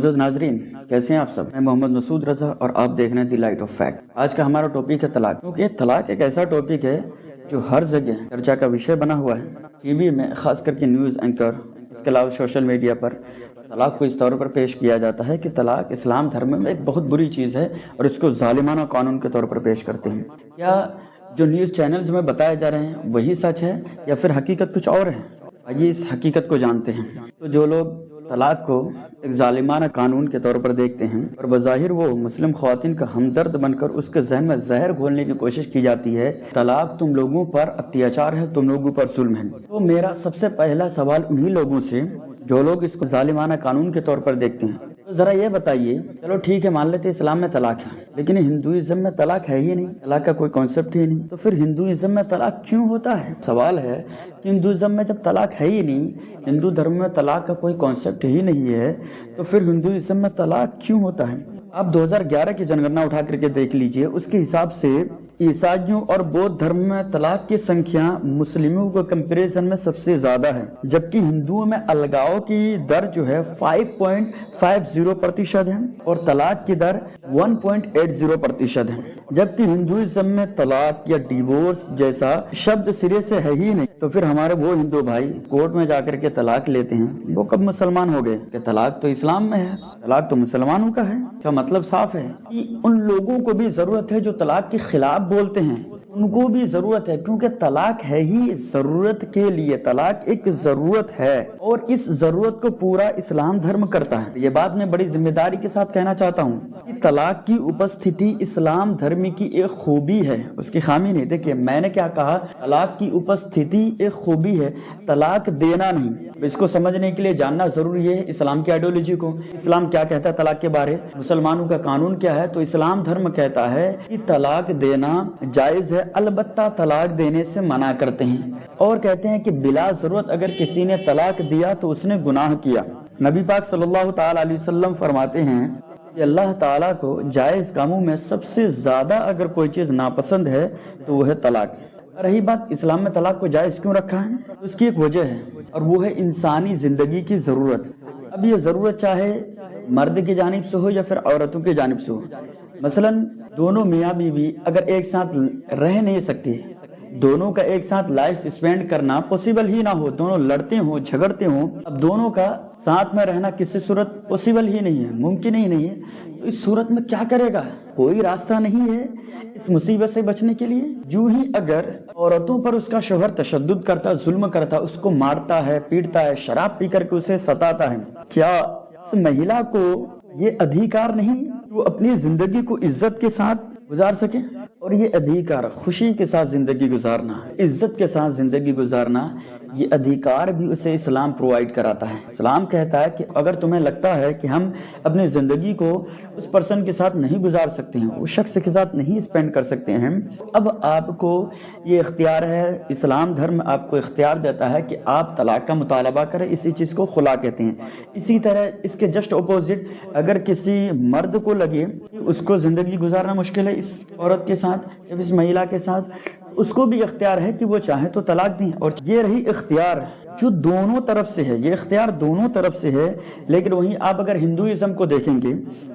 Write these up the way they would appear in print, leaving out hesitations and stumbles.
मुअज़्ज़ज़ नाज़रीन, कैसे हैं आप सब। मैं मोहम्मद मसूद रज़ा और आप देख रहे हैं दी लाइट ऑफ फैक्ट। आज का हमारा टॉपिक है तलाक, क्योंकि तलाक एक ऐसा टॉपिक है जो हर जगह चर्चा का विषय बना हुआ है। टीवी में खास करके न्यूज़ एंकर, इसके अलावा सोशल मीडिया पर तलाक को इस तौर पर पेश किया जाता है कि तलाक इस्लाम धर्म में एक बहुत बुरी चीज़ है और इसको जालिमाना कानून के तौर पर पेश करते हैं। क्या जो न्यूज़ चैनल्स में बताए जा रहे हैं वही सच है या फिर हकीकत कुछ और है? आइए इस हकीकत को जानते हैं। तो जो लोग तलाक को एक जालिमाना कानून के तौर पर देखते हैं और बज़ाहिर वो मुस्लिम ख्वातीन का हमदर्द बनकर उसके जहन में जहर घोलने की कोशिश की जाती है, तलाक तुम लोगों पर अत्याचार है, तुम लोगों पर जुल्म है। तो मेरा सबसे पहला सवाल उन्हीं लोगों से जो लोग इसको जालिमाना कानून के तौर पर देखते हैं, तो जरा ये बताइए, चलो ठीक है मान लेते इस्लाम में तलाक है, लेकिन हिंदुइज्म में तलाक है ही नहीं, तलाक का कोई कॉन्सेप्ट ही नहीं, तो फिर हिंदुइज्म में तलाक क्यों होता है? सवाल है कि हिंदुइज्म में जब तलाक है ही नहीं, हिंदू धर्म में तलाक का कोई कॉन्सेप्ट ही नहीं है, तो फिर हिंदुइज्म में तलाक क्यों होता है? आप 2011 की जनगणना उठा करके देख लीजिए, उसके हिसाब से ईसाइयों और बौद्ध धर्म में तलाक की संख्या मुस्लिमों के कंपैरिजन में सबसे ज्यादा है, जबकि हिंदुओं में अलगाव की दर जो है 5.50% है और तलाक की दर 1.80% है। जबकि हिंदुइज्म में तलाक या डिवोर्स जैसा शब्द सिरे से है ही नहीं, तो फिर हमारे वो हिंदू भाई कोर्ट में जाकर के तलाक लेते हैं, वो कब मुसलमान हो गए? कि तलाक तो इस्लाम में है, तलाक तो मुसलमानों का है। क्या मतलब साफ है कि उन लोगों को भी जरूरत है जो तलाक के खिलाफ बोलते हैं, उनको भी जरूरत है, क्योंकि तलाक है ही जरूरत के लिए। तलाक एक जरूरत है और इस जरूरत को पूरा इस्लाम धर्म करता है। ये बात मैं बड़ी जिम्मेदारी के साथ कहना चाहता हूँ कि तलाक की उपस्थिति इस्लाम धर्म की एक खूबी है, उसकी खामी नहीं। देखिए मैंने क्या कहा, तलाक की उपस्थिति एक खूबी है, तलाक देना नहीं। इसको समझने के लिए जानना जरूरी है इस्लाम की आइडियोलॉजी को। इस्लाम क्या कहता है तलाक के बारे, मुसलमानों का कानून क्या है। तो इस्लाम धर्म कहता है कि तलाक देना जायज है, अलबत्ता तलाक देने से मना करते हैं और कहते हैं कि बिला जरूरत अगर किसी ने तलाक दिया तो उसने गुनाह किया। नबी पाक सल्लल्लाहु ताला अलैहि वसल्लम फरमाते हैं कि अल्लाह ताला को जायज कामों में सबसे ज्यादा अगर कोई चीज नापसंद है तो वो है तलाक। रही बात इस्लाम में तलाक को जायज क्यों रखा है, तो उसकी एक वजह है और वो है इंसानी जिंदगी की जरूरत। अब ये जरूरत चाहे मर्द की जानिब से हो या फिर औरतों की जानिब से हो। मसलन दोनों मियाँ बीवी अगर एक साथ रह नहीं सकती, दोनों का एक साथ लाइफ स्पेंड करना पॉसिबल ही ना हो, दोनों लड़ते हो झगड़ते हो, अब दोनों का साथ में रहना किसी सूरत पॉसिबल ही नहीं है, मुमकिन ही नहीं है। तो इस सूरत में क्या करेगा? कोई रास्ता नहीं है इस मुसीबत से बचने के लिए। यूं ही अगर औरतों पर उसका शौहर तशद्दुद करता, जुल्म करता, उसको मारता है, पीटता है, शराब पी करके उसे सताता है, क्या इस महिला को ये अधिकार नहीं वो अपनी जिंदगी को इज्जत के साथ गुजार सके? और ये अधिकार खुशी के साथ जिंदगी गुजारना, इज्जत के साथ जिंदगी गुजारना, ये अधिकार भी उसे इस्लाम प्रोवाइड कराता है। इस्लाम कहता है कि अगर तुम्हें लगता है कि हम अपनी जिंदगी को उस पर्सन के साथ नहीं गुजार सकते हैं, उस शख्स के साथ नहीं स्पेंड कर सकते हैं, अब आपको ये इख्तियार है, इस्लाम धर्म आपको इख्तियार देता है कि आप तलाक का मुतालबा करें। इसी चीज को खुला कहते हैं। इसी तरह इसके जस्ट अपोजिट अगर किसी मर्द को लगे कि उसको जिंदगी गुजारना मुश्किल है इस औरत के साथ या इस महिला के साथ, उसको भी इख्तियार है कि वो चाहे तो तलाक दें। और ये रही इख्तियार जो दोनों तरफ से है, ये इख्तियार दोनों तरफ से है। लेकिन वहीं आप अगर हिंदुइज्म को देखेंगे,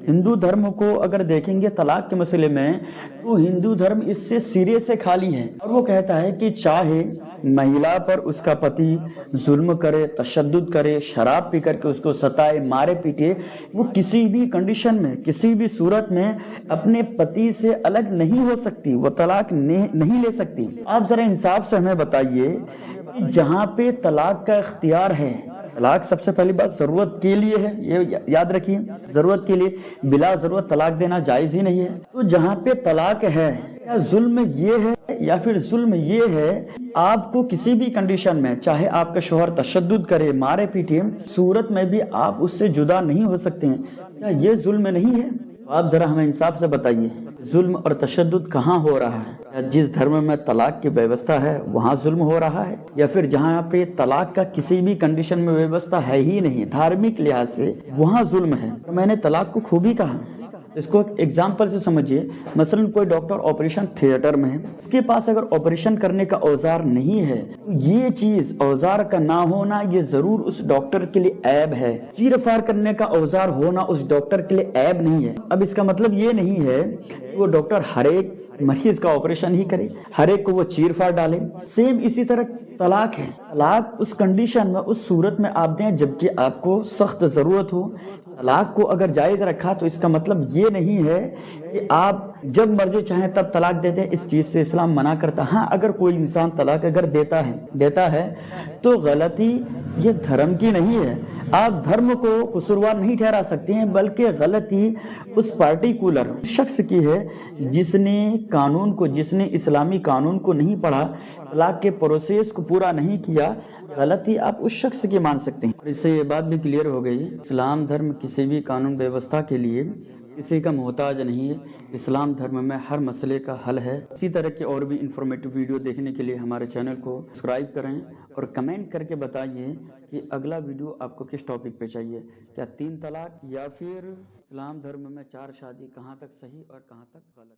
हिंदू धर्म को अगर देखेंगे तलाक के मसले में, तो हिंदू धर्म इससे सिरे से खाली है और वो कहता है कि चाहे महिला पर उसका पति जुल्म करे, तशद्दुद करे, शराब पी करके उसको सताए, मारे पीटे, वो किसी भी कंडीशन में, किसी भी सूरत में अपने पति से अलग नहीं हो सकती, वो तलाक नहीं ले सकती। आप जरा इंसाफ से हमें बताइए कि जहाँ पे तलाक का इख्तियार है, तलाक सबसे पहली बात जरूरत के लिए है, ये याद रखिए, जरूरत के लिए, बिला जरूरत तलाक देना जायज ही नहीं है। तो जहाँ पे तलाक है, क्या जुल्म ये है या फिर जुल्म ये है, आपको किसी भी कंडीशन में, चाहे आपका शौहर तशद्दुद करे, मारे पीटे, सूरत में भी आप उससे जुदा नहीं हो सकते हैं, क्या ये जुल्म नहीं है? तो आप जरा हमें इंसाफ से बताइए, जुल्म और तशद्दुद कहाँ हो रहा है? जिस धर्म में तलाक की व्यवस्था है वहाँ जुल्म हो रहा है, या फिर जहाँ पे तलाक का किसी भी कंडीशन में व्यवस्था है ही नहीं धार्मिक लिहाज से, वहाँ जुल्म है? तो मैंने तलाक को खूबी कहा, इसको एक एग्जाम्पल से समझिए। मसलन कोई डॉक्टर ऑपरेशन थिएटर में है, उसके पास अगर ऑपरेशन करने का औजार नहीं है, तो ये चीज औजार का ना होना ये जरूर उस डॉक्टर के लिए ऐब है। चीर फाड़ करने का औजार होना उस डॉक्टर के लिए ऐब नहीं है। अब इसका मतलब ये नहीं है कि वो डॉक्टर हर एक मरीज का ऑपरेशन ही करे, हर एक को वो चीर फाड़ डाले। सेम इसी तरह तलाक है। तलाक उस कंडीशन में, उस सूरत में आप दें जबकि आपको सख्त जरूरत हो। तलाक को अगर जायज रखा तो इसका मतलब ये नहीं है कि आप जब मर्जी चाहें तब तलाक दे दें। इस चीज से इस्लाम मना करता। हाँ, अगर कोई इंसान तलाक अगर देता है तो गलती ये धर्म की नहीं है। आप धर्म को कसूरवार नहीं ठहरा सकते हैं, बल्कि गलती उस पार्टिकुलर शख्स की है जिसने जिसने इस्लामी कानून को नहीं पढ़ा, तलाक के प्रोसेस को पूरा नहीं किया। गलती आप उस शख्स की मान सकते हैं। और इससे ये बात भी क्लियर हो गई, इस्लाम धर्म किसी भी कानून व्यवस्था के लिए किसी का मोहताज नहीं है। इस्लाम धर्म में हर मसले का हल है। इसी तरह के और भी इंफॉर्मेटिव वीडियो देखने के लिए हमारे चैनल को सब्सक्राइब करें और कमेंट करके बताइए कि अगला वीडियो आपको किस टॉपिक पे चाहिए। क्या 3 तलाक या फिर इस्लाम धर्म में 4 शादी कहाँ तक सही और कहाँ तक गलत।